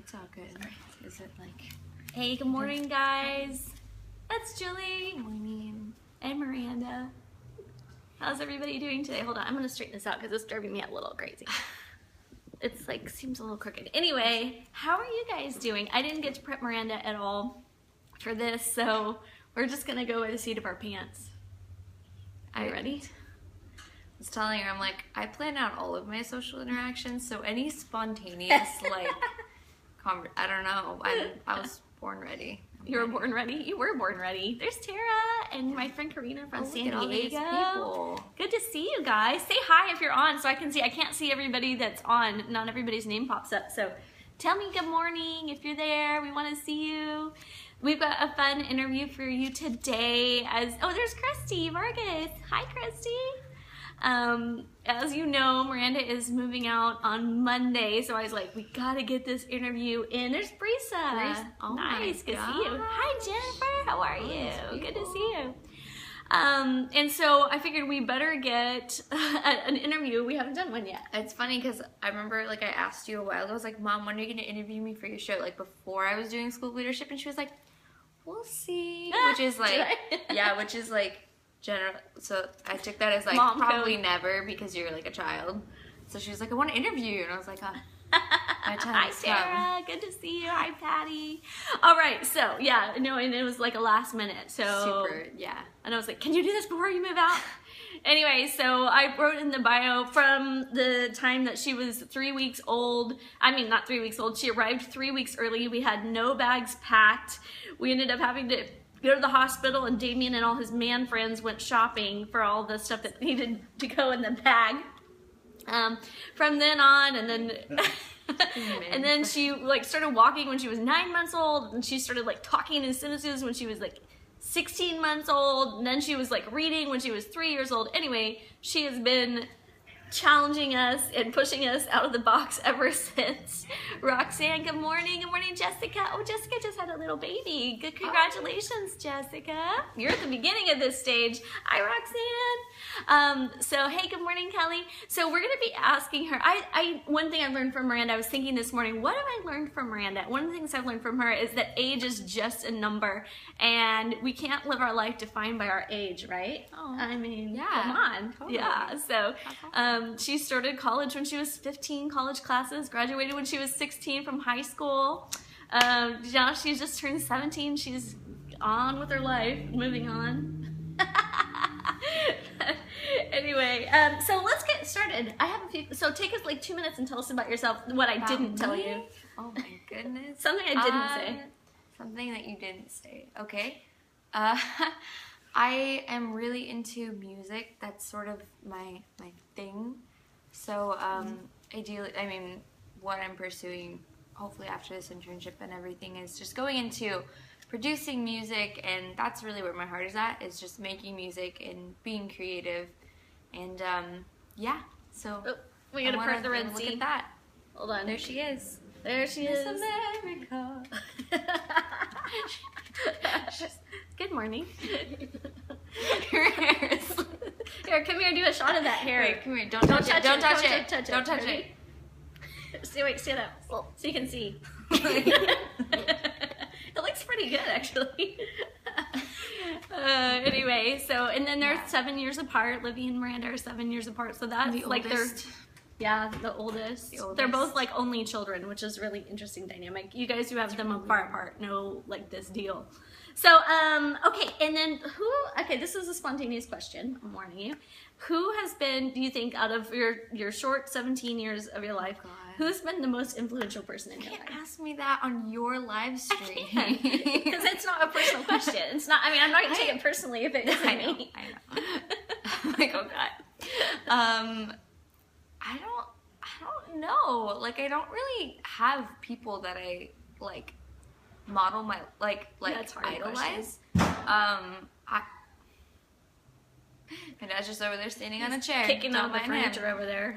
It's all good. Is it like... Hey, good morning, guys. That's Julie. Good morning. And Miranda. How's everybody doing today? Hold on, I'm gonna straighten this out because it's driving me a little crazy. It's like, seems a little crooked. Anyway, how are you guys doing? I didn't get to prep Miranda at all for this, so we're just gonna go by the seat of our pants. Are you ready? I was telling her, I'm like, I plan out all of my social interactions, so any spontaneous, like, I don't know, I was born ready. You were born ready? You were born ready. There's Tara and my friend Karina from San Diego. All these people. Good to see you guys. Say hi if you're on so I can see. I can't see everybody that's on. Not everybody's name pops up. So tell me good morning if you're there. We want to see you. We've got a fun interview for you today. There's Christy Vargas. Hi, Christy. As you know, Miranda is moving out on Monday, so I was like, we gotta get this interview in. There's Brisa. Oh nice, good to see you. gosh. Hi, Jennifer. How are you? Good to see you. And so I figured we better get an interview. We haven't done one yet. It's funny because I remember, like, I asked you a while ago, I was like, Mom, when are you going to interview me for your show? Like, before I was doing school leadership, and she was like, we'll see. Which is like, yeah, which is like, general. So I took that as like, Mom probably code. Never, because you're like a child. So she was like, I want to interview you. And I was like, my time Hi, has come. Sarah. Good to see you. Hi, Patty. All right. So, yeah, no, and it was like a last minute. So, Super, yeah. and I was like, can you do this before you move out? Anyway, so I wrote in the bio from the time that she was 3 weeks old. I mean, not 3 weeks old. She arrived 3 weeks early. We had no bags packed. We ended up having to go to the hospital, and Damien and all his man friends went shopping for all the stuff that needed to go in the bag. From then on, and then and then she like started walking when she was 9 months old, and she started like talking in sentences when she was like 16 months old, and then she was like reading when she was 3 years old. Anyway, she has been challenging us and pushing us out of the box ever since. Roxanne, good morning. Good morning, Jessica. Oh, Jessica just had a little baby. Good, congratulations, Jessica. You're at the beginning of this stage. Hi, Roxanne. So, hey, good morning, Kelly. So we're gonna be asking her, one thing I learned from Miranda, I was thinking this morning, what have I learned from Miranda? One of the things I've learned from her is that age is just a number, and we can't live our life defined by our age, right? Oh, I mean, yeah, come on. totally. Yeah, so she started college when she was 15, college classes, graduated when she was 16 from high school. Now she just turned 17. She's on with her life, moving on. Anyway, so let's get started. I have a few, so take us like 2 minutes and tell us about yourself, what I didn't tell you. Oh my goodness. Something I didn't say. Something that you didn't say. Okay. I am really into music. That's sort of my thing. So ideally, I mean, what I'm pursuing, hopefully after this internship and everything, is just going into producing music, and that's really where my heart is at, is just making music and being creative. And yeah, so We gotta part the Red look Sea. at that. Hold on. There she is. There she Miss is. America. Good morning. Her hair is... Here, come here, do a shot of that hair. Wait, come here. Don't touch it. Don't touch it. Touch it. Don't touch Ready? Wait, stand up so you can see. it. It looks pretty good, actually. Anyway, so, and then they're 7 years apart. Livy and Miranda are 7 years apart, so that's The like oldest. the oldest. The oldest. They're both like only children, which is really interesting dynamic. You guys who have them far apart know like this deal. So, okay, and then okay, this is a spontaneous question, I'm warning you. Who has been, do you think, out of your short 17 years of your life, who's been the most influential person in your life? Ask me that on your live stream. Because it's not a personal question. It's not, I mean, I'm not going to take it personally if it isn't me. I know. I'm like, oh God. I don't know. Like, I don't really have people that I, like, model my, like That's a hard idolize. My dad's just over there standing on a chair. Kicking Don't out the mind him. furniture over there.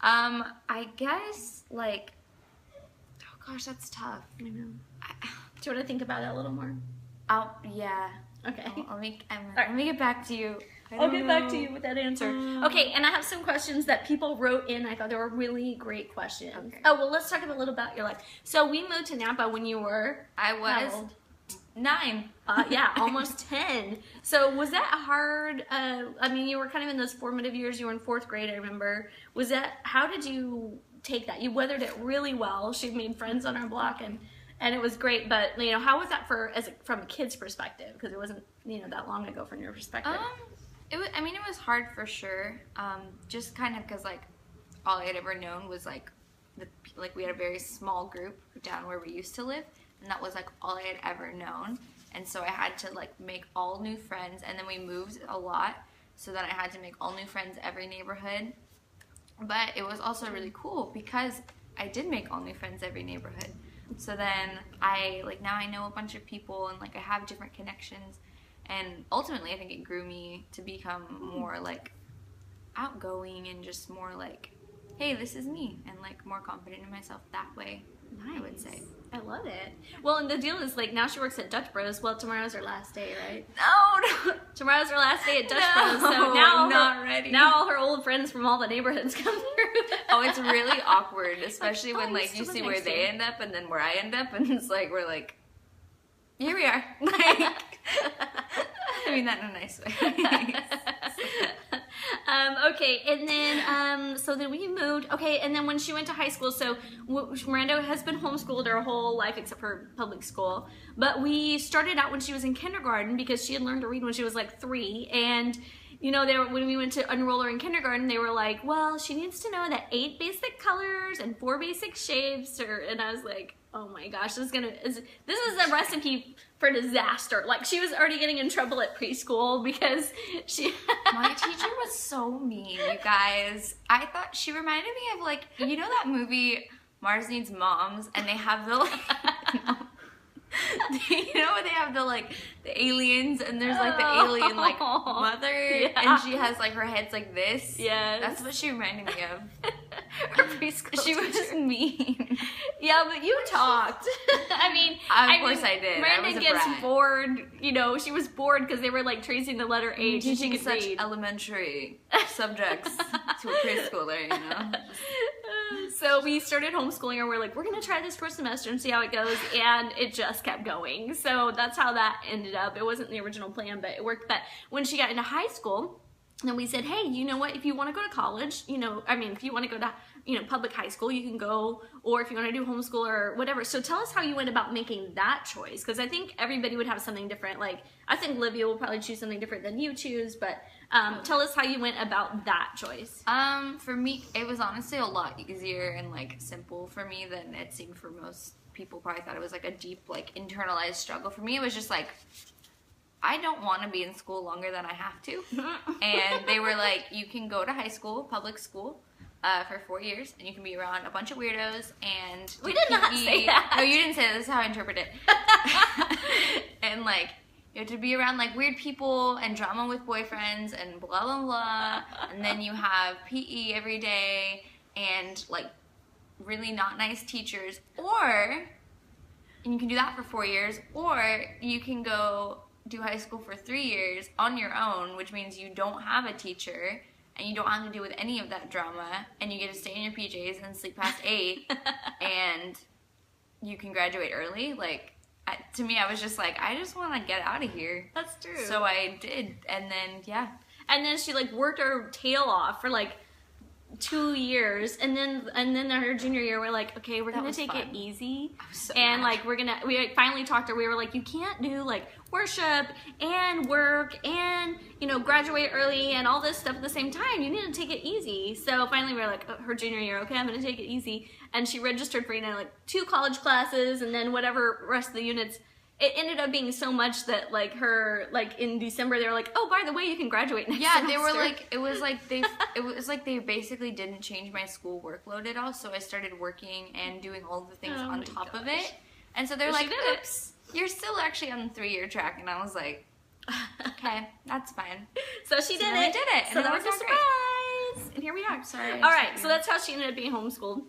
I guess, like, oh gosh, that's tough. I know. Do you want to think about it a little more? Oh, yeah. Okay. I'll make it back to you. I'll get back to you with that answer. Okay, and I have some questions that people wrote in. I thought they were really great questions. Okay. Oh, well, let's talk a little about your life. So we moved to Napa when you were... I was how old? 9. Yeah, almost 10. So was that hard? I mean, you were kind of in those formative years. You were in 4th grade, I remember. How did you take that? You weathered it really well. She made friends on our block, and it was great. But, you know, how was that from a kid's perspective? Because it wasn't, you know, that long ago from your perspective. It was hard for sure. Just kind of because, like, all I had ever known was, like, we had a very small group down where we used to live, and that was, like, all I had ever known. And so I had to, like, make all new friends, and then we moved a lot, so then I had to make all new friends every neighborhood. But it was also really cool because I did make all new friends every neighborhood. So then now I know a bunch of people, and, like, I have different connections. And ultimately, I think it grew me to become more, like, outgoing and just more, like, hey, this is me, and, like, more confident in myself that way, Nice. I would say. I love it. Well, and the deal is, like, now she works at Dutch Bros. Well, tomorrow's her last day, right? No! Tomorrow's her last day at Dutch No, Bros. So now I'm not ready. Now all her old friends from all the neighborhoods come through. Oh, it's really awkward, especially Like, when, like, you still see live where next to they you. end up and then where I end up, and it's like, we're like, here we are. Like, I mean that in a nice way. Okay, and then, so then we moved, okay, and then when she went to high school, so Miranda has been homeschooled her whole life except for public school, but we started out when she was in kindergarten because she had learned to read when she was like 3, and you know, when we went to enroll her in kindergarten, they were like, well, she needs to know that 8 basic colors and 4 basic shapes, and I was like, oh my gosh, this is a recipe for disaster. Like, she was already getting in trouble at preschool because My teacher was so mean, you guys. I thought she reminded me of, like, you know that movie Mars Needs Moms, and they have the, like, you know when they have the aliens, and there's, like, the alien, like, mother, Yeah. and she has, like, her head's like this? Yes. That's what she reminded me of. Her preschool She was teacher. mean. Yeah, but you talked. I mean, Of course I did. I Miranda was a gets brat. bored. You know, she was bored because they were like tracing the letter H, and she Teaching could such read. elementary subjects to a preschooler, you know? So we started homeschooling her. We're like, we're gonna try this for a semester and see how it goes, and it just kept going. So that's how that ended up. It wasn't the original plan, but it worked. But when she got into high school, then we said, hey, you know what? If you want to go to college, you know, I mean, if you want to go to, you know, public high school, you can go, or if you want to do homeschool or whatever. So tell us how you went about making that choice, because I think everybody would have something different. Like, I think Livia will probably choose something different than you choose, but tell us how you went about that choice. For me, it was honestly a lot easier and, like, simple for me than it seemed for most people. Probably thought it was, like, a deep, like, internalized struggle. For me, it was just, like, I don't want to be in school longer than I have to. And they were like, you can go to high school, public school, for 4 years, and you can be around a bunch of weirdos, and We did not say that. No, you didn't say that. This is how I interpret it. And, like, you have to be around, like, weird people and drama with boyfriends and blah, blah, blah. And then you have PE every day and, like, really not nice teachers. And you can do that for 4 years, or you can go do high school for 3 years on your own, which means you don't have a teacher and you don't have to deal with any of that drama, and you get to stay in your PJs and sleep past 8, and you can graduate early. Like, to me, I was just like, I just want to get out of here. That's true. So I did, and then, yeah. And then she, like, worked her tail off for, like, 2 years, and then her junior year, we're like, okay, we're gonna take it easy, so and mad. like we like, finally talked to her. We were like, you can't do like worship and work and, you know, graduate early and all this stuff at the same time. You need to take it easy. So finally we were like, her junior year, okay, I'm gonna take it easy, and she registered for, you know, like 2 college classes and then whatever rest of the units. It ended up being so much that, like, her, like, in December, they were like, oh, by the way, you can graduate next semester. They were like, it was like they basically didn't change my school workload at all, so I started working and doing all the things on top of it. And so they're like, oops, you're still actually on the 3-year track. And I was like, okay, that's fine. So she did it. We did it. So And that it was a worked out great. surprise. And here we are. Sorry. All right, so that's how she ended up being homeschooled.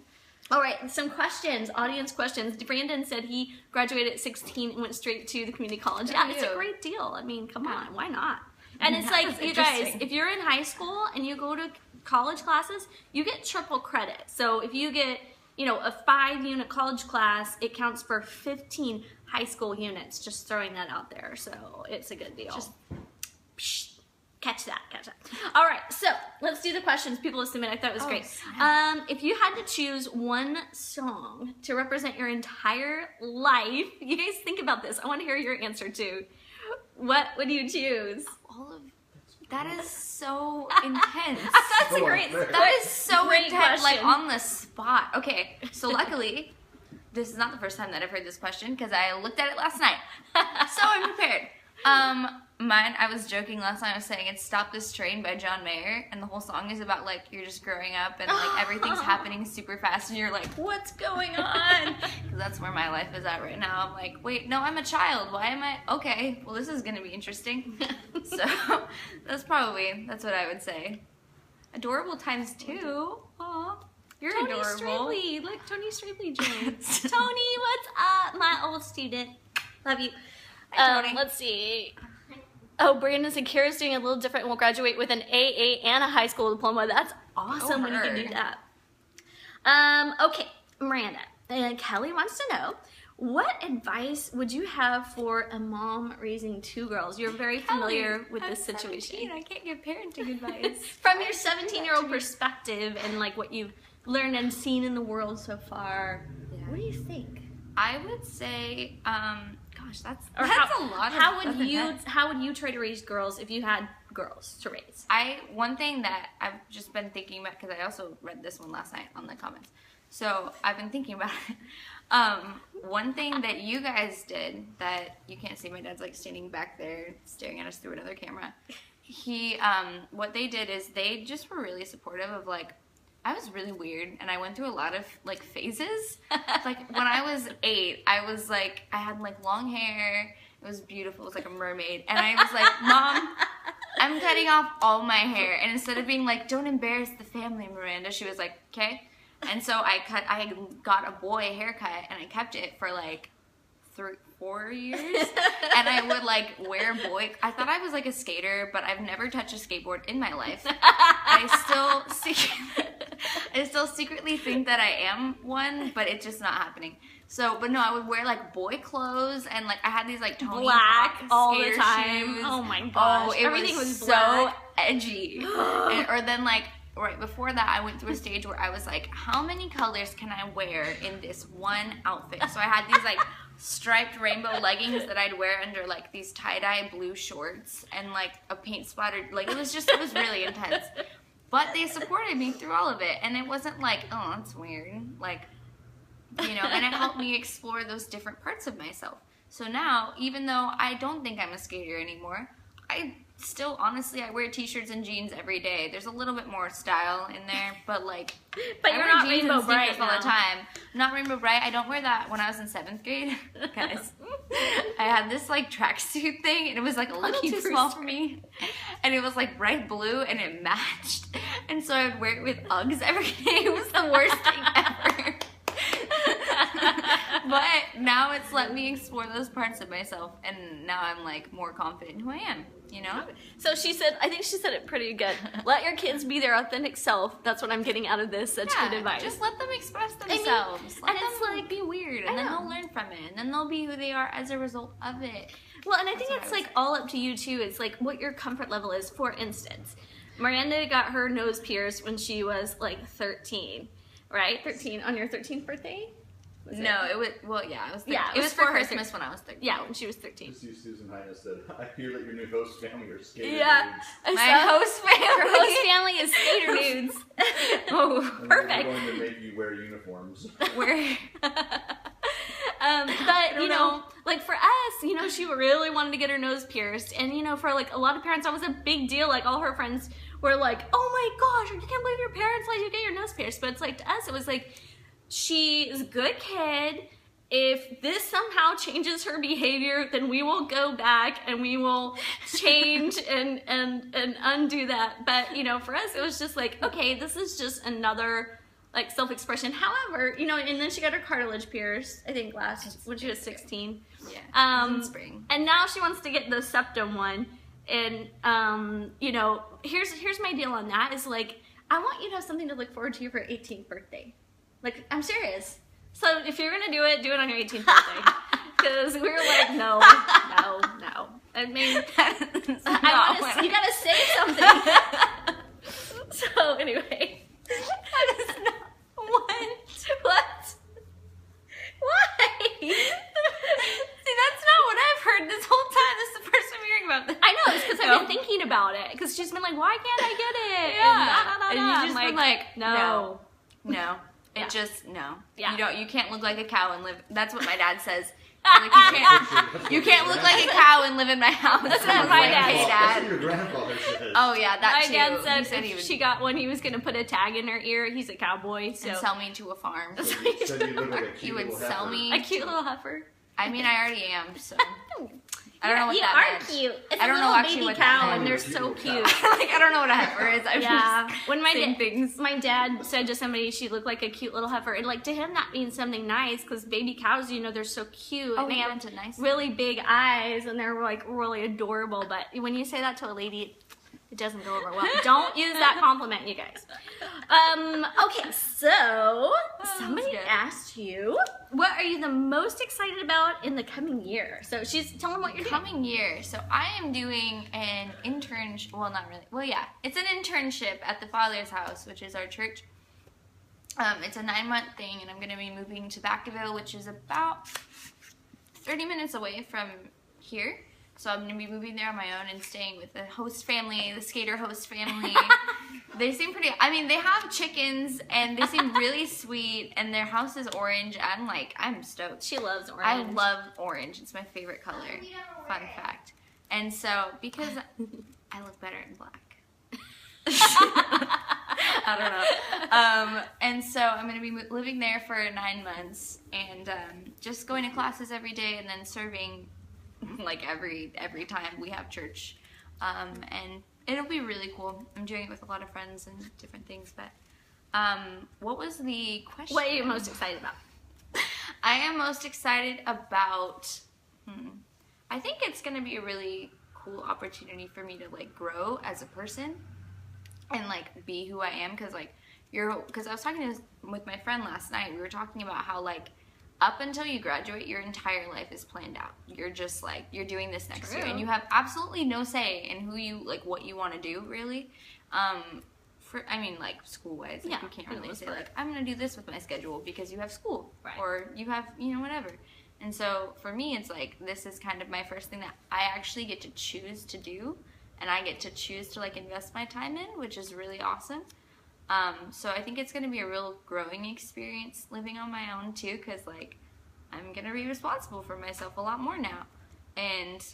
All right, some questions, audience questions. Brandon said he graduated at 16 and went straight to the community college. Yeah, it's a great deal. I mean, come on, why not? And it's like, you guys, if you're in high school and you go to college classes, you get triple credit. So if you get, you know, a 5-unit college class, it counts for 15 high school units. Just throwing that out there. So it's a good deal. Just catch that. All right, so let's do the questions people have submitted. I thought it was great. If you had to choose one song to represent your entire life, you guys think about this. I want to hear your answer too. What would you choose? All of that is so intense. That's a great. That is so great intense, question. like on the spot. Okay, so luckily, this is not the first time that I've heard this question because I looked at it last night, so I'm prepared. Mine, I was joking last night. I was saying it's "Stop This Train" by John Mayer, and the whole song is about like you're just growing up and like everything's happening super fast, and you're like, what's going on? Because that's where my life is at right now. I'm like, wait, no, I'm a child. Why am I? Okay, well, this is gonna be interesting. So that's what I would say. Adorable times 2. Aw, you're Tony adorable. Straley. Look, Tony Straley joined. Tony, what's up? My old student. Love you. Hi, Tony. Let's see. Oh, Brandon said Kara's doing a little different and will graduate with an AA and a high school diploma. That's awesome when you can do that. Okay, Miranda. And Kelly wants to know, what advice would you have for a mom raising 2 girls? You're very familiar with this situation. 17. I can't give parenting advice. From your 17-year-old perspective and like what you've learned and seen in the world so far, what do you think? I would say, gosh, that's a lot. How would you try to raise girls if you had girls to raise? One thing that I've just been thinking about, because I also read this one last night on the comments, so I've been thinking about it. One thing that you guys did that you can't see, my dad's like standing back there staring at us through another camera. What they did is they just were really supportive of like, I was really weird, and I went through a lot of, like, phases. Like, when I was 8, I was, like, I had, like, long hair. It was beautiful. It was like a mermaid. And I was like, Mom, I'm cutting off all my hair. And instead of being like, don't embarrass the family, Miranda, she was like, okay. And so I got a boy haircut, and I kept it for, like, 4 years. And I would, like, wear boy. I thought I was, like, a skater, but I've never touched a skateboard in my life. I still secretly think that I am one, but it's just not happening. So, but no, I would wear like boy clothes and like I had these like Tony black all the time. Shoes. Oh my gosh, everything was so edgy. Or then like right before that, I went through a stage where I was like, how many colors can I wear in this one outfit? So I had these like striped rainbow leggings that I'd wear under like these tie-dye blue shorts and like a paint splattered, like it was really intense. But they supported me through all of it, and it wasn't like, oh, that's weird, like, you know, and it helped me explore those different parts of myself. So now, even though I don't think I'm a skater anymore, I still, honestly, I wear t-shirts and jeans every day. There's a little bit more style in there, but like, but you're not jeans Rainbow and Bright all the time. I'm not Rainbow Bright. I don't wear that when I was in 7th grade, guys. I had this like tracksuit thing, and it was like a little too small for me, and it was like bright blue, and it matched, and so I would wear it with Uggs every day. It was the worst thing ever. But now it's let me explore those parts of myself, and now I'm like more confident in who I am, you know? So she said, I think she said it pretty good. Let your kids be their authentic self. That's what I'm getting out of this. Such good advice. Just let them express themselves. Let them like be weird, and then they'll learn from it, and then they'll be who they are as a result of it. Well, and I think it's like all up to you too. It's like what your comfort level is. For instance, Miranda got her nose pierced when she was like 13, right? 13 on your 13th birthday. No, it was, well, yeah, it was 13. Yeah, it was for Christmas when I was 13. Yeah, when she was 13. Just use Susan Highness said, I hear that your new host family are skater Yeah, dudes. My host family. Her host family is skater dudes. Oh, And perfect. We're going to make you wear uniforms. But, you know, like for us, you know, she really wanted to get her nose pierced. And, you know, for like a lot of parents, that was a big deal. Like all her friends were like, oh my gosh, I can't believe your parents let you get your nose pierced. But it's like to us, it was like, she's a good kid. If this somehow changes her behavior, then we will go back and we will change and undo that. But, you know, for us, it was just like, okay, this is just another like self-expression. However, you know, and then she got her cartilage pierced, I think when she was 16. Yeah. In spring. And now she wants to get the septum one. And you know, here's my deal on that is like, I want you to have something to look forward to for your 18th birthday. like, I'm serious. So if you're gonna do it on your 18th birthday. Because we were like, no. I mean, you gotta say something. So anyway. That is not What? Why? See, that's not what I've heard this whole time. This is the first time I'm hearing about this. I know, it's because I've been thinking about it. Because she's been like, why can't I get it? Yeah. And you just been like, no. It Yeah. just, no. Yeah. You can't look like a cow and live. That's what my dad says. Like, you can't look like a cow and live in my house. That's what my dad Hey, said. That's Dad. what your grandfather says. Oh, yeah, that My too. dad He said he if would she got one, he was going to put a tag in her ear. He's a cowboy, so. and sell me to a farm. So you look like a He cute would little sell heifer. me. A cute little heifer. I mean, I already am, so. I don't know what you that are meant. cute. It's I don't a know little actually baby what cow, that and they're meant. so cute. Like, I don't know what a heifer is. I'm Yeah. just When saying things. my dad said to somebody she looked like a cute little heifer, and like to him that means something nice because baby cows, you know, they're so cute Oh, and they he have meant it nice. really big eyes and they're like really adorable. But when you say that to a lady, it doesn't go over well. Don't use that compliment, you guys. Okay, so somebody good. asked you, what are you the most excited about in the coming year? So she's telling what you're doing. Coming year. So I am doing an internship. Well, not really. Well, yeah. It's an internship at the Father's House, which is our church. It's a 9-month thing, and I'm going to be moving to Vacaville, which is about 30 minutes away from here. So I'm going to be moving there on my own and staying with the host family, the skater host family. They seem pretty, I mean, they have chickens and they seem really sweet and their house is orange. I'm stoked. She loves orange. I love orange. It's my favorite color. Fun fact. And so, because I look better in black. I don't know. And so I'm going to be living there for 9 months and just going to classes every day and then serving like every time we have church. And it'll be really cool. I'm doing it with a lot of friends and different things. But what was the question? What are you most excited about? I am most excited about, I think it's going to be a really cool opportunity for me to like grow as a person and like be who I am. Because I was talking with my friend last night. We were talking about how like up until you graduate, your entire life is planned out. You're just like, you're doing this next year and you have absolutely no say in who you, like what you want to do really. Like school-wise, like, Yeah, you can't for the really most say part. like, I'm going to do this with my schedule because you have school Right. or you have, whatever. And so for me, it's like, this is kind of my first thing that I actually get to choose to do and I get to choose to like invest my time in, which is really awesome. So I think it's going to be a real growing experience living on my own too, because like I'm going to be responsible for myself a lot more now. And,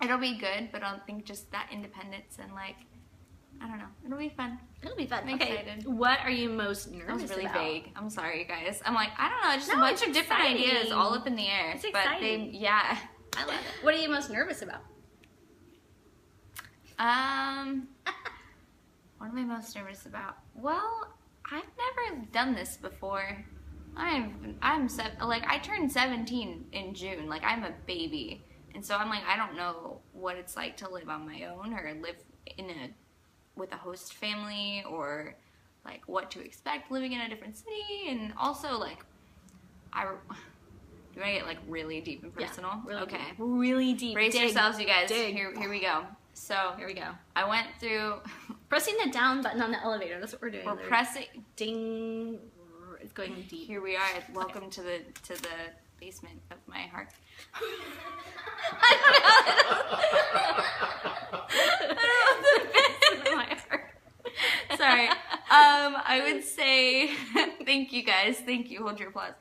it'll be good, but I think just that independence and like, I don't know, it'll be fun. It'll be fun. I'm Okay, excited. what are you most That nervous was really about? vague. I'm sorry, guys. I'm like, I don't know, just a No, bunch it's of different exciting. ideas all up in the air. It's But exciting. yeah. I love it. What are you most nervous about? What am I most nervous about? Well, I've never done this before. I turned 17 in June. Like, I'm a baby. And so I'm like, I don't know what it's like to live on my own or live with a host family or like what to expect living in a different city. And also like, do I get like really deep and personal? Yeah, really okay. deep. Really deep. Brace Dig. yourselves, you guys. Dig. Here we go. So Here we go. I went through. Pressing the down button on the elevator. That's what we're doing. We're pressing. Ding. It's going deep. Here we are. Welcome to the basement of my heart. Sorry. I would say thank you guys. Thank you. Hold your applause.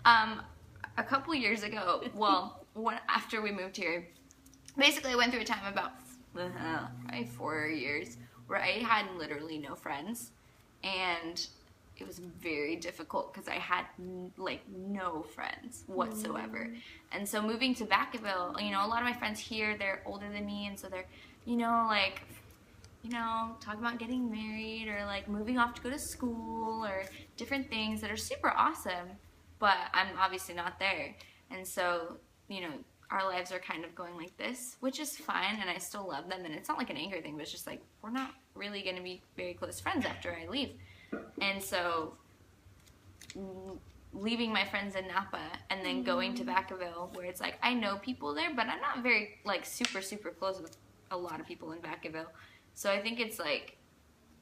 A couple years ago, after we moved here, basically I went through a time about probably 4 years where I had literally no friends, and it was very difficult because I had like no friends whatsoever. And so moving to Vacaville, a lot of my friends here, they're older than me, and so they're, like you know, talking about getting married or like moving off to go to school or different things that are super awesome, but I'm obviously not there. And so, you know, our lives are kind of going like this, which is fine, and I still love them, and it's not like an anger thing, but it's just like, we're not really going to be very close friends after I leave. And so leaving my friends in Napa and then going to Vacaville, where it's like, I know people there, but I'm not very, like, super close with a lot of people in Vacaville. So I think it's, like,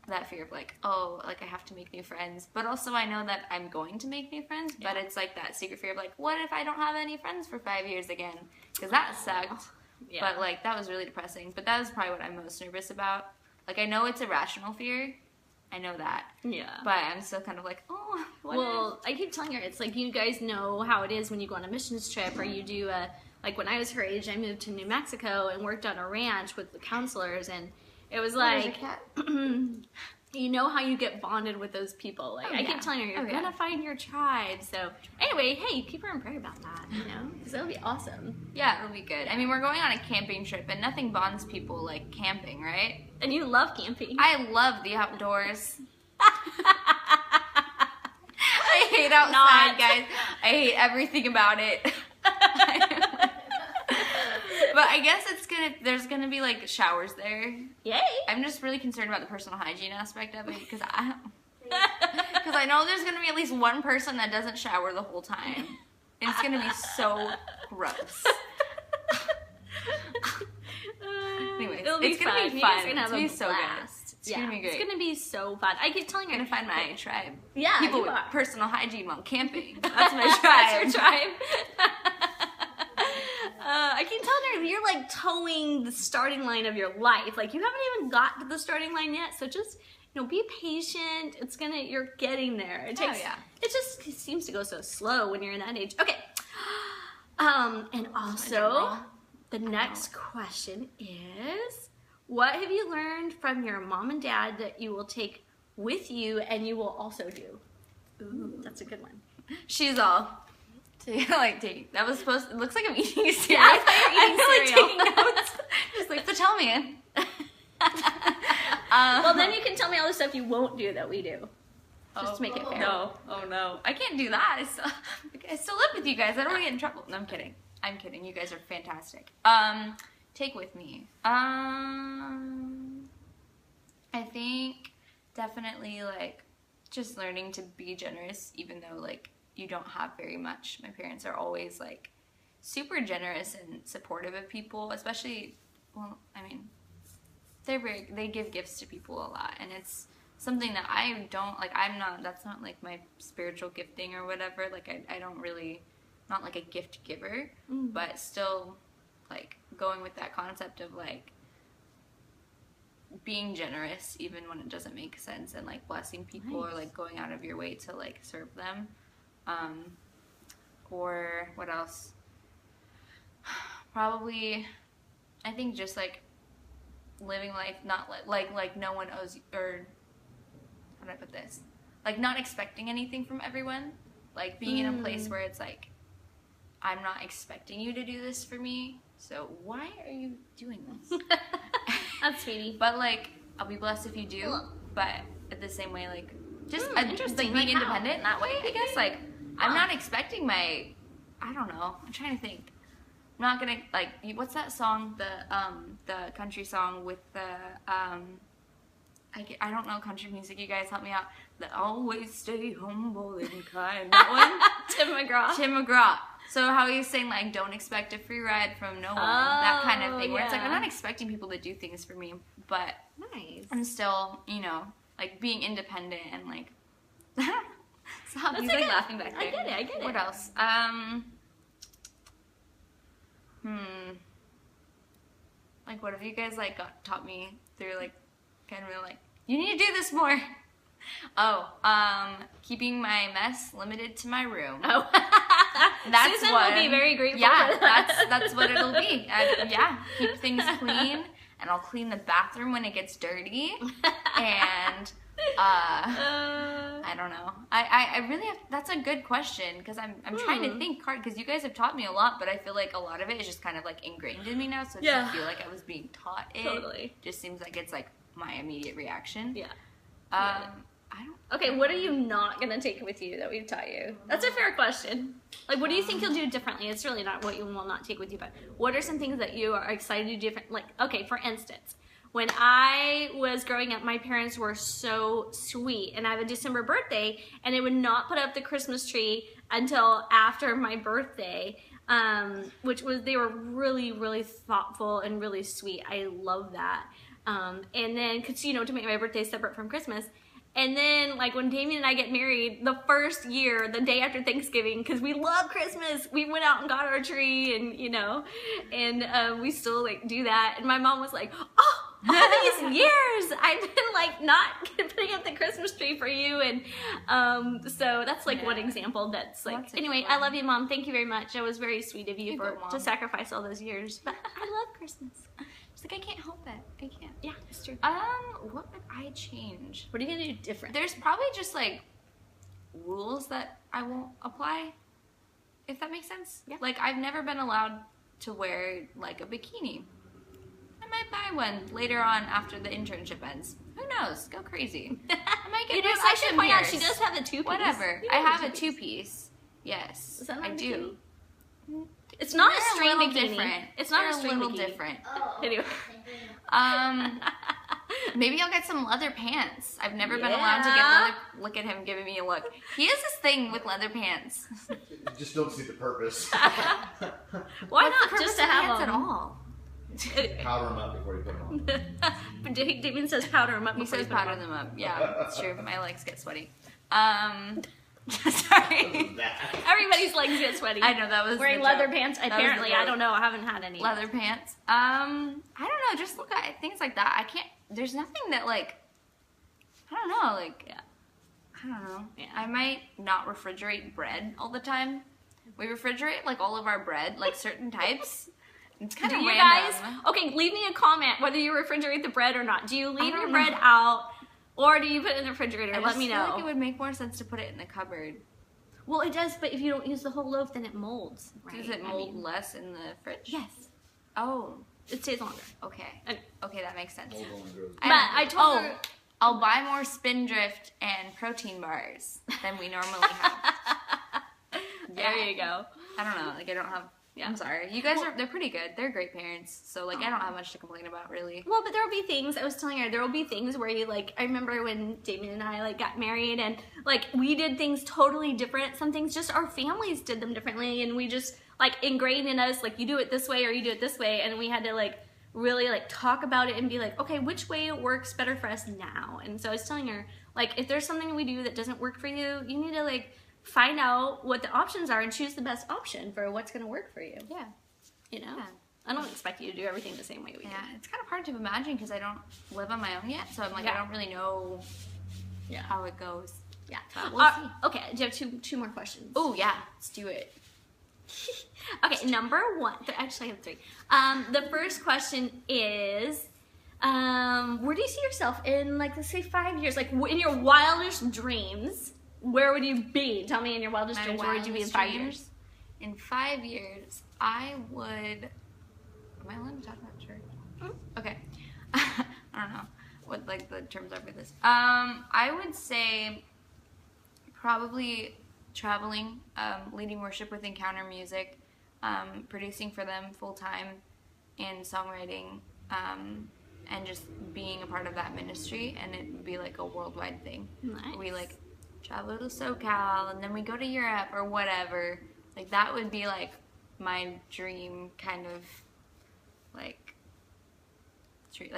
that fear of, like, oh, like, I have to make new friends. But also I know that I'm going to make new friends, but it's, like, that secret fear of, like, what if I don't have any friends for 5 years again? Because that sucked. Yeah. But, like, that was really depressing. But that was probably what I'm most nervous about. Like, I know it's a rational fear. I know that. Yeah. But I'm still kind of like, oh, what Well, I keep telling her, it's like, you guys know how it is when you go on a missions trip or you do like when I was her age, I moved to New Mexico and worked on a ranch with the counselors, and it was like, you know how you get bonded with those people. Like, I keep telling her, you're gonna find your tribe. So anyway, hey, keep her in prayer about that, you know, because that'll be awesome. Yeah, it'll be good. I mean, we're going on a camping trip, and nothing bonds people like camping, right? And you love camping. I love the outdoors. I hate outside, guys. I hate everything about it. But I guess there's gonna be like showers there. Yay! I'm just really concerned about the personal hygiene aspect of it, because I know there's gonna be at least one person that doesn't shower the whole time. And it's gonna be so gross. Anyways, it's gonna be fun. It's gonna be so good. It's gonna be great. It's gonna be so fun. I keep telling you, I'm gonna find my tribe. Yeah, people with personal hygiene while camping. That's my tribe. That's your tribe. I keep telling her, you're like towing the starting line of your life. Like, you haven't even got to the starting line yet. So just, you know, be patient. You're getting there. It takes. It just seems to go so slow when you're in that age. Okay. And also, the next question is, what have you learned from your mom and dad that you will take with you and you will also do? Ooh, that's a good one. She's all, like, taking, that was supposed to, it looks like I'm eating a cereal. Yeah, I feel like taking notes. Just like, so tell me. Well, then you can tell me all the stuff you won't do that we do. Just to make it fair. No. Oh, no. I can't do that. I still live with you guys. I don't want to get in trouble. No, I'm kidding. I'm kidding. You guys are fantastic. Take with me. I think definitely, like, just learning to be generous, even though, like, you don't have very much. My parents are always, like, super generous and supportive of people, especially, well, I mean, they give gifts to people a lot, and it's something that I don't, like, that's not, like, my spiritual gifting or whatever. Like, I don't really, not like a gift giver, but still, like, going with that concept of, like, being generous even when it doesn't make sense, and, like, blessing people or, like, going out of your way to, like, serve them. Or what else? Probably, I think just, like, living life not like no one owes you, or how do I put this? Like, not expecting anything from everyone. Like, being in a place where it's like, I'm not expecting you to do this for me, so why are you doing this? That's sweetie. But, like, I'll be blessed if you do, but at the same way, like, just interesting. Like, being independent in that way, I guess. Like, I'm not expecting I don't know, I'm trying to think. I'm not gonna, like, what's that song, the country song with the, I don't know country music, you guys help me out. The always stay humble and kind, that one? Tim McGraw. Tim McGraw. So how he's saying, like, don't expect a free ride from no one, that kind of thing, where it's like, I'm not expecting people to do things for me, but I'm still, you know, like, being independent and, like, stop, he's, like, laughing back there. I get it. What else? Like, what have you guys, like, taught me through, like, kind of like, you need to do this more. Keeping my mess limited to my room. Oh. That's Susan what, will be very grateful. Yeah, that's what it'll be. Keep things clean, and I'll clean the bathroom when it gets dirty, and I don't know. I really have, that's a good question, because I'm trying to think hard, because you guys have taught me a lot, but I feel like a lot of it is just kind of, like, ingrained in me now, so it doesn't feel like I was being taught it. Totally. Just seems like it's, like, my immediate reaction. Yeah. I don't. Okay, what are you not gonna take with you that we've taught you? That's a fair question. Like, what do you think you'll do differently? It's really not what you will not take with you, but what are some things that you are excited to do different? Like, okay, for instance, when I was growing up, my parents were so sweet, and I have a December birthday, and they would not put up the Christmas tree until after my birthday, they were really, really thoughtful and really sweet. I love that. And then, cause to make my birthday separate from Christmas. And then, like, when Damien and I get married, the first year, the day after Thanksgiving, because we love Christmas, we went out and got our tree, and we still, like, do that. And my mom was like, oh, all these years, I've been, like, not putting up the Christmas tree for you. And so that's, like, one example that's, like, anyway, I love you, Mom. Thank you very much. It was very sweet of you to sacrifice all those years. But I love Christmas. It's like, I can't help it. I can't. Yeah, it's true. What would I change? What are you gonna do different? There's probably just, like, rules that I won't apply, if that makes sense. Yeah. Like, I've never been allowed to wear, like, a bikini. I might buy one later on after the internship ends. Who knows? Go crazy. I might get I should point out, she does have a two-piece. Whatever. I have a two-piece. Yes. Is that I do. It's not a string bikini. Different. It's not a string little bikini. Different. Oh. Anyway. Maybe I'll get some leather pants. I've never been allowed to get leather. Look at him giving me a look. He has this thing with leather pants. You just don't see the purpose. Why not just to have pants them at all? Powder them up before you put them on. But Damien says powder them up. He before says you put powder them up. Yeah, that's true. My legs get sweaty. Sorry. Everybody's legs get sweaty. I know, that was wearing the leather joke. pants. That Apparently, I don't know. I haven't had any. Leather pants. I don't know. Just look at things like that. I can't. There's nothing that, like, I don't know. Like, I don't know. Yeah. I might not refrigerate bread all the time. We refrigerate, like, all of our bread, like certain types. It's kind of Do you random. guys? Okay, leave me a comment whether you refrigerate the bread or not. Do you leave your don't bread know. out, or do you put it in the refrigerator? I Let just me feel know. like it would make more sense to put it in the cupboard. Well, it does, but if you don't use the whole loaf, then it molds. Right? Does it mold less in the fridge? Yes. Oh, It stays longer. okay. Okay. Okay, that makes sense. But I told her. I'll buy more Spindrift and protein bars than we normally have. There you go. I don't know. Like, I don't have. Yeah. I'm sorry. You guys they're pretty good. They're great parents. So, like, I don't have much to complain about, really. Well, but there will be things, I was telling her, there will be things where you, like, I remember when Damien and I, like, got married and, like, we did things totally different. Some things just our families did them differently, and we just, like, ingrained in us, like, you do it this way or you do it this way, and we had to, like, really, like, talk about it and be like, okay, which way works better for us now? And so I was telling her, like, if there's something we do that doesn't work for you, you need to, like, find out what the options are and choose the best option for what's going to work for you. Yeah. You know? Yeah. I don't expect you to do everything the same way we do. Yeah, it's kind of hard to imagine because I don't live on my own yet. So I'm like, I don't really know how it goes. Yeah. But we'll see. Okay, do you have two more questions? Oh, yeah. Let's do it. Okay, number one. Actually, I have three. The first question is, where do you see yourself in, like, let's say 5 years? Like, in your wildest dreams, where would you be? Tell me in your wildest dreams, where would you be in 5 years? In 5 years, I would. Am I allowed to talk about church? Okay. I don't know what, like, the terms are for this. I would say probably traveling, leading worship with Encounter Music, producing for them full time, and songwriting, and just being a part of that ministry, and it would be like a worldwide thing. Nice. We like travel to SoCal, and then we go to Europe or whatever. Like, that would be like my dream kind of like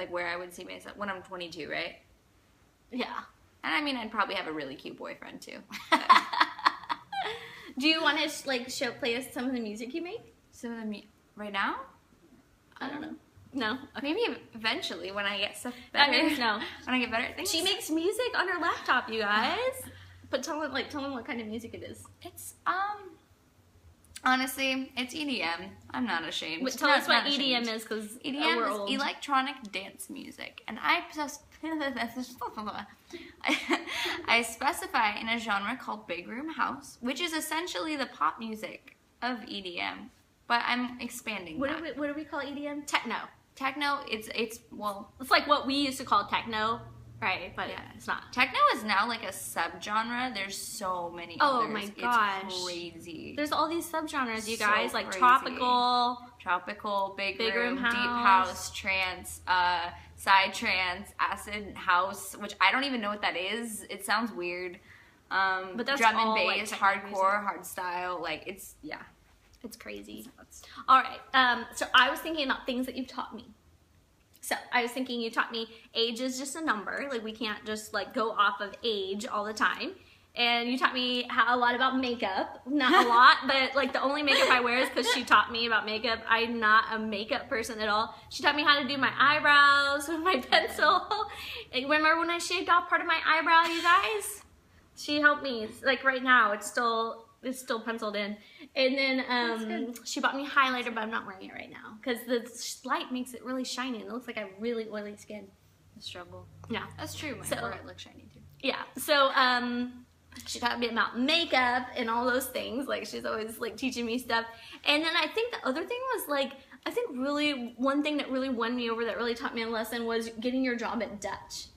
where I would see myself when I'm 22, right? Yeah. And I mean, I'd probably have a really cute boyfriend too. Do you want to, like, play us some of the music you make? Some of them right now? I don't know. No. Okay. Maybe eventually when I get stuff better. That means no. When I get better at things. She makes music on her laptop, you guys. But tell them what kind of music it is. It's honestly, it's EDM. I'm not ashamed. Tell us what EDM is, because EDM we're is old. electronic dance music, and I specify in a genre called Big Room House, which is essentially the pop music of EDM, but I'm expanding What that. do we call EDM? Techno. techno, it's well, It's like what we used to call techno, right? But yeah, it's not. Techno is now like a subgenre. There's so many Oh others. my gosh. It's crazy. There's all these subgenres, you So guys, like crazy. tropical, big Big room, room deep house. house, trance, side trance, acid house, which I don't even know what that is. It sounds weird. But that's drum and all, like, bass, techno hardcore, hard style, like it's It's crazy. All right. So I was thinking about things that you've taught me. So I was thinking you taught me age is just a number. Like we can't just like go off of age all the time. And you taught me a lot about makeup. Not a lot, but like the only makeup I wear is because she taught me about makeup. I'm not a makeup person at all. She taught me how to do my eyebrows with my pencil. And remember when I shaved off part of my eyebrow, you guys? She helped me. It's like right now, it's still penciled in. And then she bought me highlighter, but I'm not wearing it right now because the light makes it really shiny and it looks like I have really oily skin. a struggle. Yeah. That's true. My So- forehead looks shiny too. Yeah. So she taught me about makeup and all those things. Like she's always like teaching me stuff. And then I think the other thing was like, I think really one thing that really won me over that really taught me a lesson was getting your job at Dutch.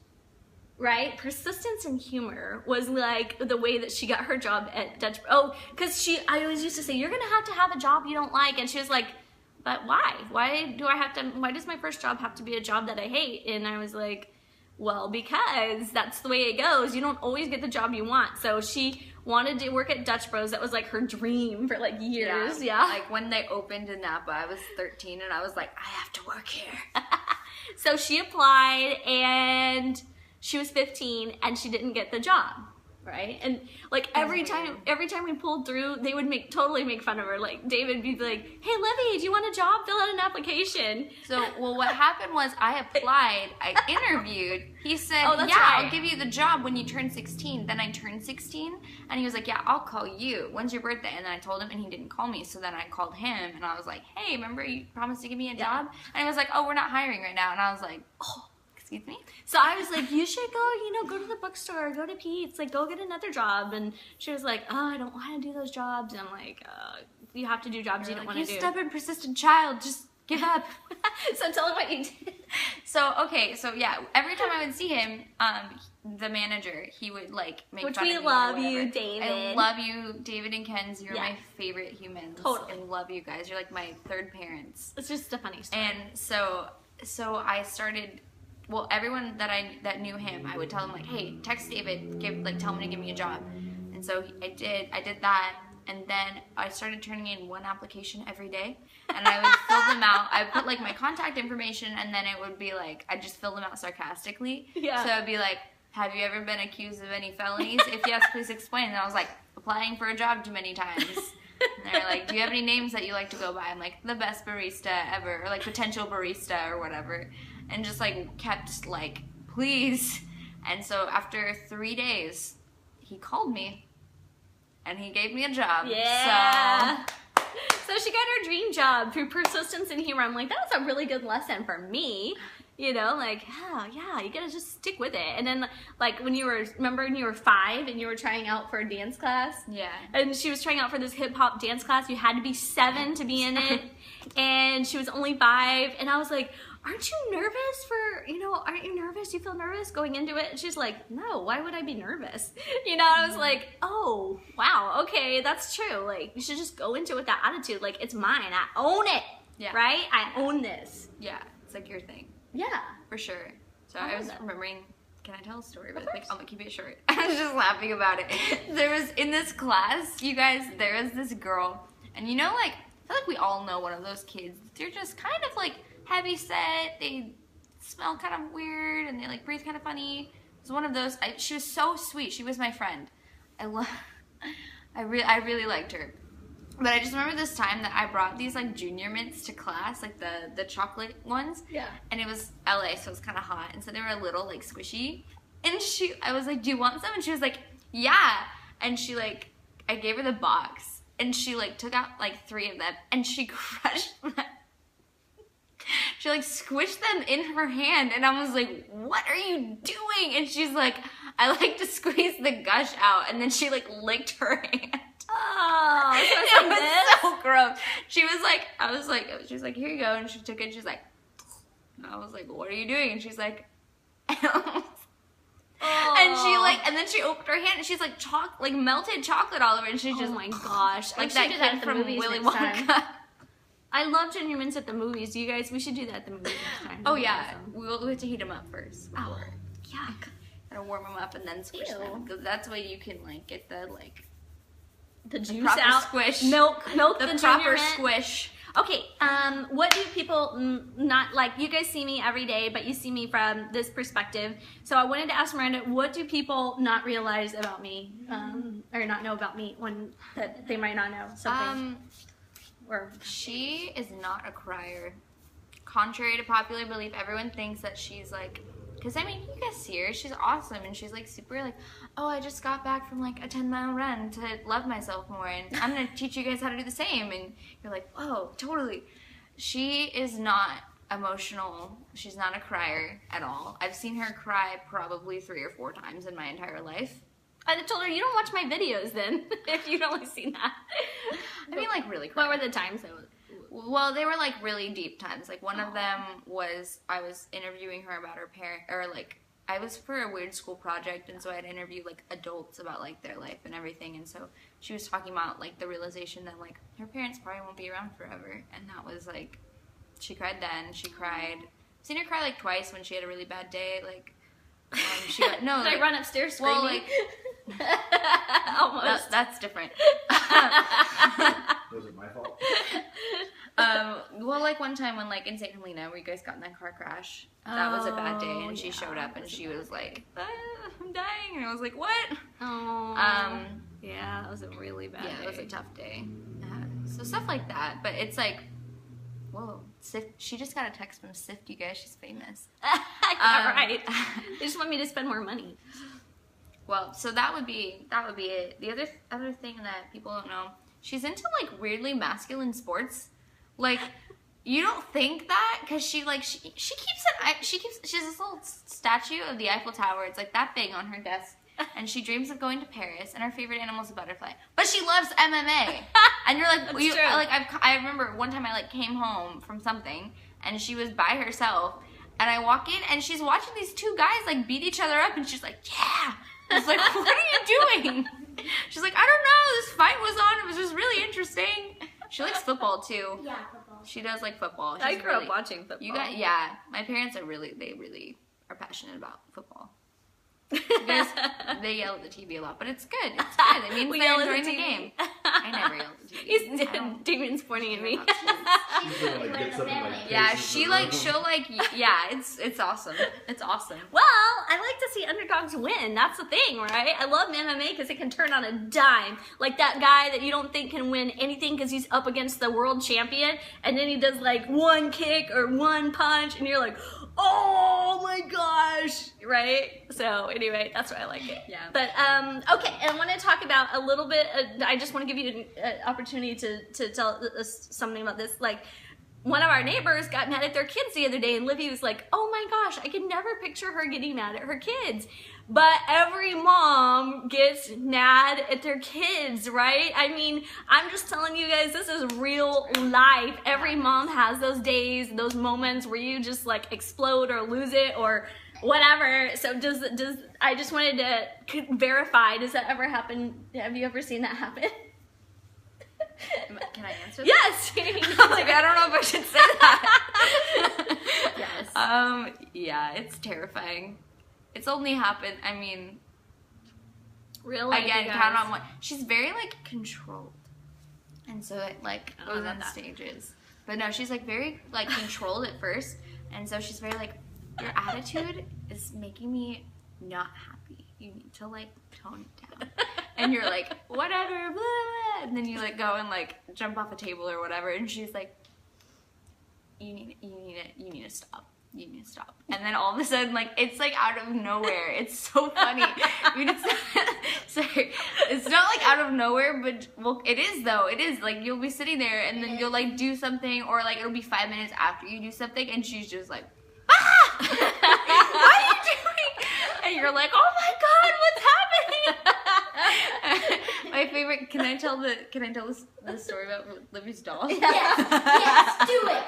Right? Persistence and humor was like the way that she got her job at Dutch. Oh, because I always used to say, you're going to have a job you don't like. And she was like, but why? Why does my first job have to be a job that I hate? And I was like, well, because that's the way it goes. You don't always get the job you want. So she wanted to work at Dutch Bros. That was like her dream for like years. Yeah. Like when they opened in Napa, I was 13 and I was like, I have to work here. So she applied and she was 15 and she didn't get the job, right? And like every time we pulled through, they would totally make fun of her. Like David would be like, "Hey, Livy, do you want a job? Fill out an application." So, well, what happened was I applied, I interviewed. He said, Oh, that's yeah, right. I'll give you the job when you turn 16. Then I turned 16 and he was like, yeah, I'll call you. When's your birthday? And then I told him and he didn't call me. So then I called him and I was like, hey, remember you promised to give me a job? And he was like, oh, we're not hiring right now. And I was like, oh, excuse me? So I was like, you should go to the bookstore, go to Pete's, like go get another job. And she was like, oh, I don't want to do those jobs. And I'm like, you have to do jobs you don't want to do. You stubborn, persistent child, just give up. So tell him what you did. So, okay, so yeah, every time I would see him, the manager, he would like make Which fun we of me. love or you, whatever. David. I love you, David and Kenz. You're Yeah. my favorite humans. Totally. I love you guys. You're like my third parents. It's just a funny story. And so I started. Well, everyone that knew him, I would tell them like, hey, text David, tell him to give me a job. And so I did that. And then I started turning in one application every day, and I would fill them out. I put like my contact information, and then it would be like I just fill them out sarcastically. Yeah. So it'd be like, have you ever been accused of any felonies? If yes, please explain. And I was like, applying for a job too many times. And they're like, do you have any names that you like to go by? I'm like, the best barista ever, or like potential barista or whatever. And just like kept like, please. And so after 3 days, he called me. And he gave me a job. Yeah. So she got her dream job through persistence and humor. I'm like, that was a really good lesson for me. You know, like, yeah, you gotta just stick with it. And then, like, when you were 5 and you were trying out for a dance class? Yeah. And she was trying out for this hip-hop dance class. You had to be 7 to be in it. And she was only 5. And I was like, aren't you nervous aren't you nervous? You feel nervous going into it? And she's like, no, why would I be nervous? You know, I was like, oh, wow, okay, that's true. Like, you should just go into it with that attitude. Like, it's mine. I own it. Yeah. Right? I own this. Yeah. It's like your thing. Yeah. For sure. So I I was love that. remembering, can I tell a story? But like, I'm gonna keep it short. I was just laughing about it. There was, in this class, you guys, there was this girl, and you know, like, I feel like we all know one of those kids. They're just kind of like heavy set, they smell kind of weird, and they like breathe kind of funny. It was one of those. She was so sweet. She was my friend. I really liked her. But I just remember this time that I brought these like junior mints to class, like the chocolate ones. Yeah. And it was LA, so it was kind of hot, and so they were a little like squishy. And I was like, do you want some? And she was like, yeah. And she like, I gave her the box, and she like took out like 3 of them, and she crushed them. She like squished them in her hand, and I was like, what are you doing? And she's like, I like to squeeze the gush out. And then she like licked her hand. Oh, so It it's like was this? so gross. She was like, she was like, here you go. And she took it, and she's like, And I was like, what are you doing? And she's like, and then she opened her hand and she's like melted chocolate all over it, and she's just, oh my gosh. like I that should do that kid at the from movies Willy next time. Wonka. I love ginger mints at the movies. You guys, we should do that at the movies next time. Oh yeah, we have to heat them up first. Oh, yuck. Gotta warm them up and then squish them, because that's the way you can like get the juice proper out. squish. Milk The ginger proper mint. squish. Okay, what do people not like? You guys see me every day, but you see me from this perspective. So I wanted to ask Miranda, what do people not realize about me, or not know about me, that they might not know something? She is not a crier. Contrary to popular belief, everyone thinks that she's like, because I mean, you guys see her, she's awesome, and she's like super like, oh, I just got back from like a 10-mile run to love myself more, and I'm gonna teach you guys how to do the same. And you're like, whoa, totally. She is not emotional. She's not a crier at all. I've seen her cry probably 3 or 4 times in my entire life. I told her, you don't watch my videos then, if you've only seen that. I mean, like, really What cry. were the times though? Well, they were like really deep times. Like one of them was I was interviewing her about her parent, or like I was for a weird school project, and so I'd interview like adults about like their life and everything. And so she was talking about like the realization that like her parents probably won't be around forever, and that was like she cried then. She cried. I've seen her cry like twice when she had a really bad day. Like she got no. Did like, I run upstairs screaming? well, like almost. that's different. Was it my fault? Well, like one time when like in St. Helena, where you guys got in that car crash, that was a bad day, and she showed up and she was like, I'm dying, and I was like, what? Oh. Yeah, that was a really bad day. Yeah, it was a tough day. So stuff like that, but it's like, whoa, Sift, she just got a text from Sift, you guys, she's famous. Yeah, right. They just want me to spend more money. Well, so that would be it. The other thing that people don't know, she's into like weirdly masculine sports. Like, you don't think that, because she has this little statue of the Eiffel Tower. It's like that big on her desk, and she dreams of going to Paris, and her favorite animal is a butterfly. But she loves MMA, and you're like, That's true. I remember one time I like came home from something, and she was by herself, and I walk in, and she's watching these 2 guys like beat each other up, and she's like, yeah. I was like, what are you doing? She's like, I don't know. This fight was on. It was just really interesting. She likes football too. Yeah, football. She does like football. I grew up watching football. Yeah. My parents are really are passionate about football. They yell at the TV a lot, but it's good. It's good. It means they're enjoying the game. I never yell at the TV. He's Damon's pointing at me. She's gonna like get something like Yeah, cases she'll like, yeah, it's awesome. It's awesome. Well, I like to see underdogs win. That's the thing, right? I love MMA because it can turn on a dime. Like that guy that you don't think can win anything because he's up against the world champion, and then he does like 1 kick or 1 punch, and you're like, oh my gosh, right? So anyway, that's why I like it. Yeah. But okay, and I want to talk about a little bit. I just want to give you an opportunity to tell us something about this. Like, one of our neighbors got mad at their kids the other day, and Livy was like, oh my gosh, I can never picture her getting mad at her kids. But every mom gets mad at their kids, right? I mean, I'm just telling you guys, this is real life. Every mom has those days, those moments where you just like explode or lose it or whatever. So does I just wanted to verify, does that ever happen? Have you ever seen that happen? Can I answer that? Yes. Like, I don't know if I should say that. Yes. Yeah, it's terrifying. It's only happened, I mean, Really? again, count on one. She's very, like, controlled. And so it, like, Oh, I goes love in that. stages. But no, she's, like, very, like, controlled at first. And so she's very, like, your attitude is making me not happy. You need to, like, tone it down. And you're like, whatever, blah, blah. And then you, like, go and, like, jump off a table or whatever. And she's like, you need to stop. You need to stop. And then all of a sudden, like, it's like out of nowhere. It's so funny. I mean, sorry, it's not like out of nowhere, but well, it is though. It is like you'll be sitting there and then you'll like do something, or like it'll be 5 minutes after you do something, and she's just like, ah! What are you doing? And you're like, oh my God, what's happening? My favorite. Can I tell the story about Libby's doll? Yes, do it.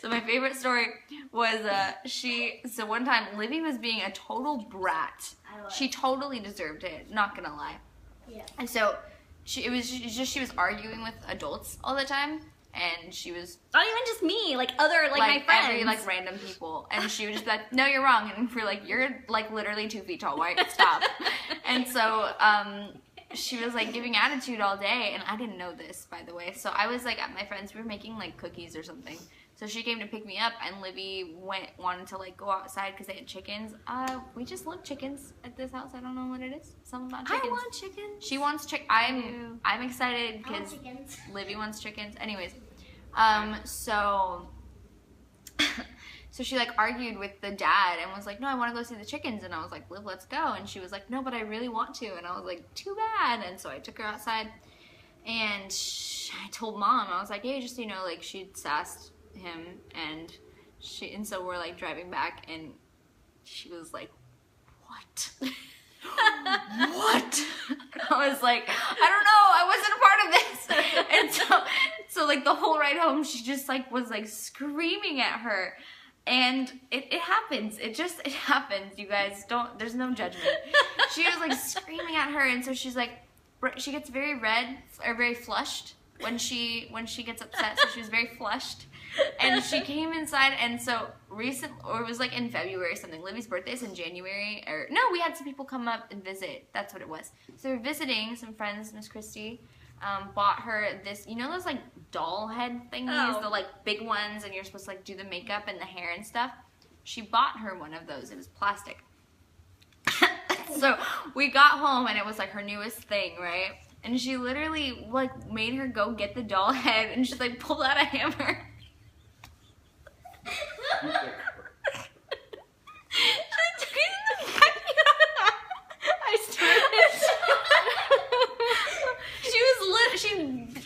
So my favorite story was so one time Livy was being a total brat. She totally deserved it, not gonna lie. Yeah. And so she was arguing with adults all the time, and she was Not even just me, like other my friends. every random people, and she would just be like, "No, you're wrong," and we're like, "You're like literally 2 feet tall. Why? Stop." And so she was like giving attitude all day, and I didn't know this, by the way. So I was like at my friends, we were making like cookies or something. So she came to pick me up, and Livy wanted to like go outside because they had chickens. We just love chickens at this house. I don't know what it is. Something about chickens. I want chickens. She wants I'm excited I want because chickens. Livy wants chickens. Anyways, so she like argued with the dad and was like, "No, I want to go see the chickens." And I was like, "Liv, let's go." And she was like, "No, but I really want to." And I was like, "Too bad." And so I took her outside, and I told Mom, I was like, "Hey, just so you know, like she'd sassed him," and so we're like driving back, and she was like, "What?" What? I was like, "I don't know, I wasn't a part of this." And so like the whole ride home, she just like was like screaming at her. And it happens. It happens, you guys. There's no judgment. She was like screaming at her, and so she's like, she gets very red or very flushed when she gets upset. So she was very flushed, and she came inside. And so it was like in February or something. Livy's birthday is in January, or no, we had some people come up and visit. That's what it was. So we're visiting some friends. Miss Christy bought her this, you know those like doll head thingies, the like big ones, and you're supposed to like do the makeup and the hair and stuff. She bought her one of those. It was plastic. So we got home, and it was like her newest thing, right? And she literally like made her go get the doll head, and she like pulled out a hammer. She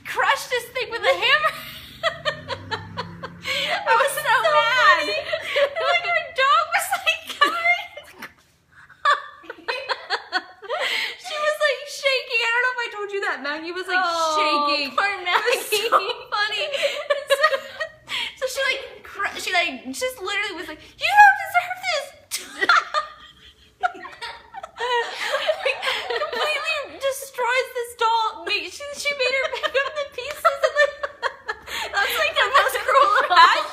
crushed this thing with a hammer. I was so mad. Like her dog was like covering. She was like shaking. I don't know if I told you that. Maggie was like shaking. Poor Maggie. It was so funny. So she just literally was like, "You don't deserve this." Completely destroys this doll. She made her pick up the pieces, and like that's like the most cruel act.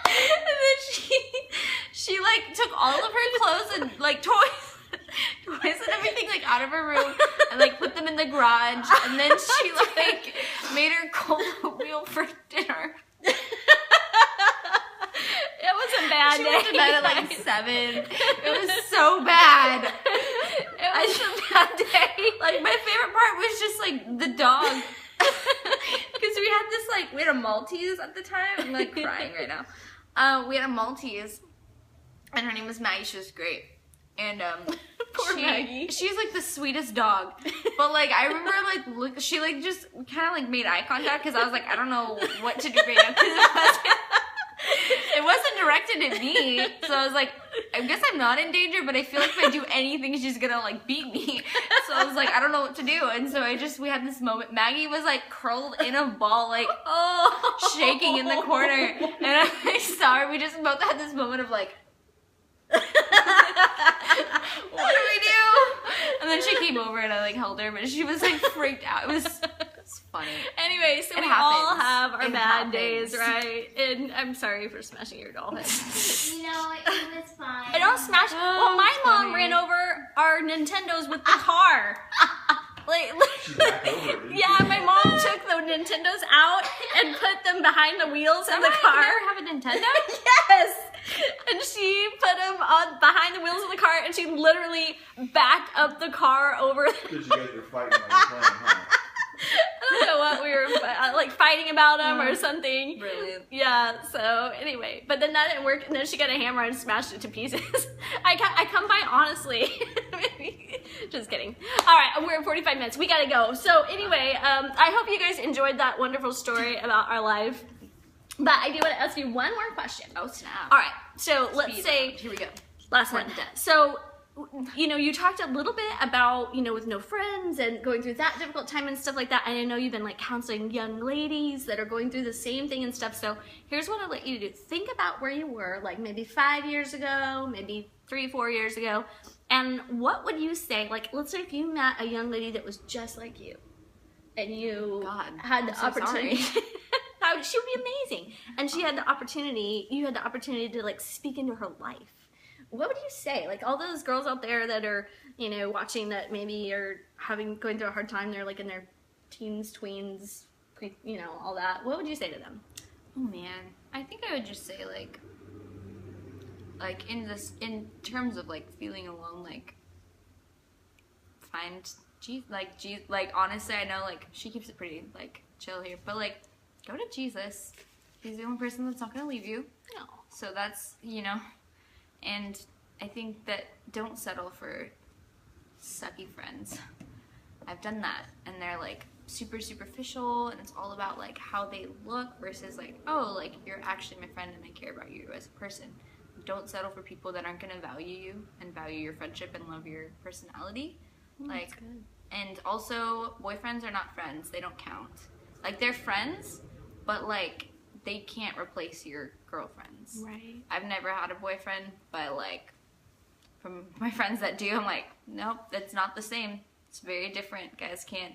And then she like took all of her clothes and like toys and everything like out of her room and like put them in the garage, and then she like made her cold oatmeal for dinner. It was a bad She day. went to bed at like 7. It was so bad. It was a bad day. Like my favorite part was just like the dog, because we had a Maltese at the time. I'm like crying right now. We had a Maltese, and her name was Maggie. She was great, and Poor Maggie. She's like the sweetest dog. But like I remember like she like just kind of like made eye contact, because I was like, I don't know what to do right now, because it wasn't directed at me. So I was like, I guess I'm not in danger, but I feel like if I do anything, she's gonna like beat me. So I was like, I don't know what to do. And so we had this moment. Maggie was like curled in a ball, like shaking in the corner. And I saw her. We just both had this moment of like, what do we do? And then she came over and I like held her, but she was like freaked out. It was funny. Anyway, so It we happens. all have our It bad happens. days, right? And I'm sorry for smashing your doll head. You know, it was fine. I don't smash. Well, my mom ran over our Nintendos with the car. Like, She backed over, didn't yeah, she? my mom took the Nintendos out and put them behind the wheels of the car. You ever have a Nintendo? Yes. And she put them on behind the wheels of the car, and she literally backed up the car over. Because you guys were fighting while you were playing, huh? I don't know what we were like fighting about them or something. Brilliant. Yeah. So anyway, but then that didn't work, and then she got a hammer and smashed it to pieces. I come by honestly. Just kidding. All right, we're at 45 minutes. We gotta go. So anyway, I hope you guys enjoyed that wonderful story about our life. But I do want to ask you one more question. Oh snap. All right. So let's Speed say round. Here we go. last one. We're done. So you know, you talked a little bit about, you know, with no friends and going through that difficult time and stuff like that. And I know you've been like counseling young ladies that are going through the same thing and stuff. So here's what I'll let you do. Think about where you were, like maybe 5 years ago, maybe 3-4 years ago. And what would you say, like, let's say if you met a young lady that was just like you and you had the opportunity. She would be amazing. And she had the opportunity, you had the opportunity to like speak into her life. What would you say? Like all those girls out there that are, you know, watching that maybe are going through a hard time, they're like in their teens, tweens, you know, all that. What would you say to them? Oh man, I think I would just say like in terms of like feeling alone, like find like honestly, I know like she keeps it pretty like chill here, but like go to Jesus. He's the only person that's not gonna leave you. No. So that's, you know. And I think that don't settle for sucky friends. I've done that, and they're like super superficial, and it's all about like how they look versus like, oh, like you're actually my friend and I care about you as a person. Don't settle for people that aren't gonna value you and value your friendship and love your personality. Like, and also boyfriends are not friends. They don't count. Like they're friends, but like they can't replace your girlfriends. Right. I've never had a boyfriend, but like from my friends that do, I'm like, nope, that's not the same. It's very different. Guys can't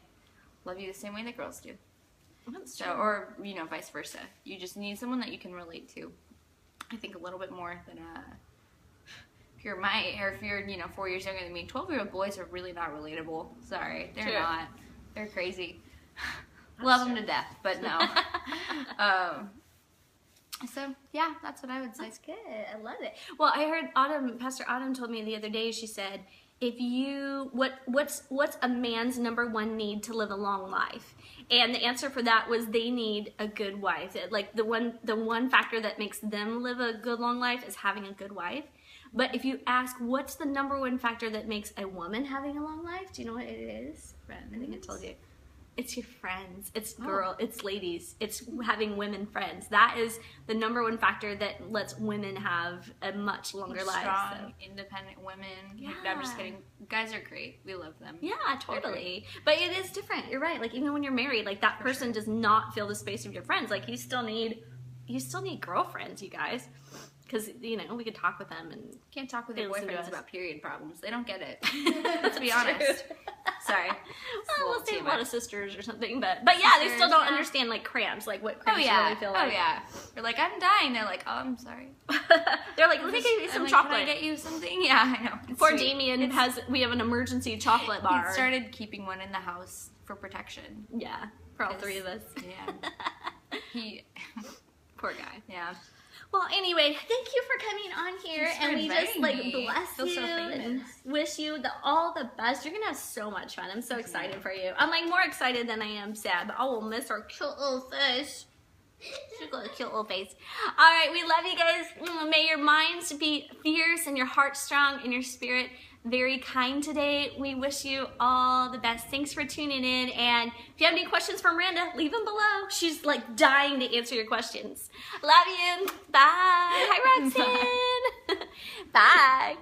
love you the same way that girls do. That's So, true. or you know, vice versa. You just need someone that you can relate to. I think a little bit more than if you're if you're, you know, 4 years younger than me. 12-year-old boys are really not relatable. Sorry, they're True. not. They're crazy. Love them to death, but no. So yeah, that's what I would say. That's good. I love it. Well, I heard Pastor Autumn told me the other day, she said, if you, what's a man's number one need to live a long life? And the answer for that was they need a good wife. Like the one factor that makes them live a good long life is having a good wife. But if you ask, what's the number one factor that makes a woman having a long life? Do you know what it is? Friends. I think I told you. It's your friends. It's it's ladies. It's having women friends. That is the number one factor that lets women have a much longer life. Strong, independent women. Yeah. No, I'm just kidding. Guys are great. We love them. Yeah, totally. But it is different. You're right. Like even when you're married, like that person does not fill the space of your friends. Like you still need girlfriends, you guys. Because, you know, we could talk with them and Can't talk with They your listen to boyfriends us. about period problems. They don't get it. Let's be honest. Sorry. well, let's say a lot of sisters or something, but yeah, they still Sisters, don't yeah. understand like cramps, like what Oh cramps yeah. really feel like. Oh yeah. They're like, I'm dying. They're like, oh, I'm sorry. They're like, let me get you I'm some like, chocolate. Can I get you something? Yeah, I know. It's Poor sweet. Damien we have an emergency chocolate bar. He started keeping one in the house for protection. Yeah, for all Yes. three of us. Yeah. He. Poor guy. Yeah. Well, anyway, thank you for coming on here, Thanks for and we just inviting like me. bless Feel you so and famous. wish you all the best. You're gonna have so much fun. I'm so excited for you. I'm like more excited than I am sad, but I will miss our cute little fish. She's got a cute little face. All right, we love you guys. May your minds be fierce and your heart strong and your spirit very kind today. We wish you all the best. Thanks for tuning in. And if you have any questions for Miranda, leave them below. She's like dying to answer your questions. Love you. Bye. Hi, Roxanne. Bye.